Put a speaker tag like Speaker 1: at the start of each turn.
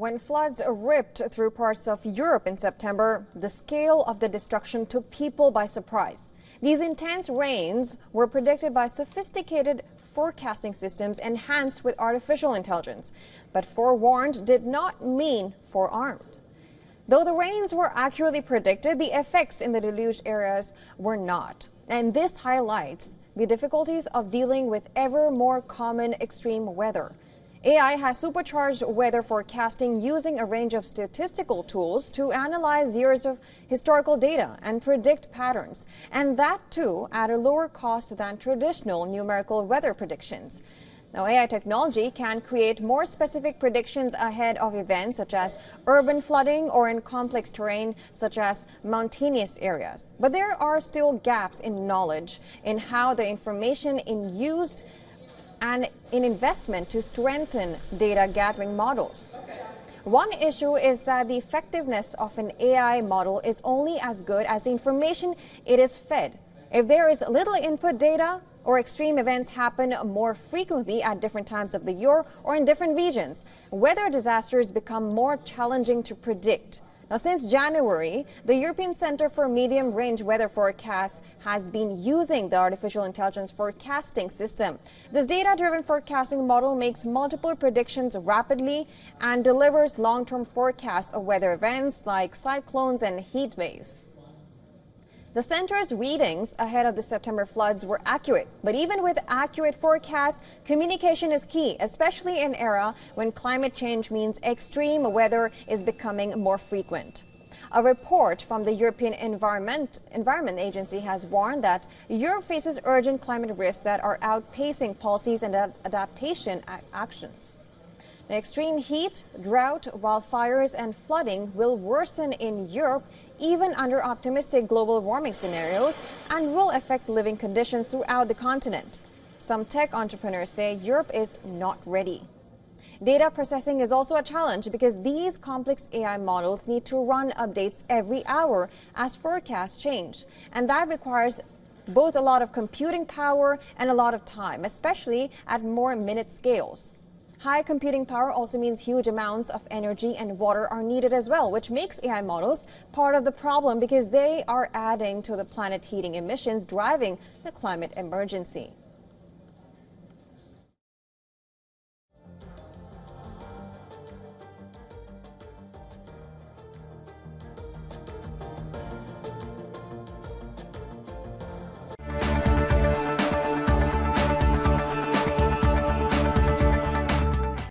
Speaker 1: When floods ripped through parts of Europe in September, the scale of the destruction took people by surprise. These intense rains were predicted by sophisticated forecasting systems enhanced with artificial intelligence. But forewarned did not mean forearmed. Though the rains were accurately predicted, the effects in the deluged areas were not. And this highlights the difficulties of dealing with ever more common extreme weather. AI has supercharged weather forecasting using a range of statistical tools to analyze years of historical data and predict patterns, and that too at a lower cost than traditional numerical weather predictions. Now, AI technology can create more specific predictions ahead of events such as urban flooding or in complex terrain such as mountainous areas. But there are still gaps in knowledge in how the information is used and in investment to strengthen data gathering models. One issue is that the effectiveness of an AI model is only as good as the information it is fed. If there is little input data, or extreme events happen more frequently at different times of the year or in different regions, weather disasters become more challenging to predict. Now, since January, the European Center for Medium-Range Weather Forecasts has been using the artificial intelligence forecasting system. This data-driven forecasting model makes multiple predictions rapidly and delivers long-term forecasts of weather events like cyclones and heat waves. The center's readings ahead of the September floods were accurate, but even with accurate forecasts, communication is key, especially in an era when climate change means extreme weather is becoming more frequent. A report from the European Environment Agency has warned that Europe faces urgent climate risks that are outpacing policies and adaptation actions. The extreme heat, drought, wildfires, and flooding will worsen in Europe even under optimistic global warming scenarios and will affect living conditions throughout the continent. Some tech entrepreneurs say Europe is not ready. Data processing is also a challenge because these complex AI models need to run updates every hour as forecasts change, and that requires both a lot of computing power and a lot of time, especially at more minute scales. High computing power also means huge amounts of energy and water are needed as well, which makes AI models part of the problem because they are adding to the planet heating emissions, driving the climate emergency.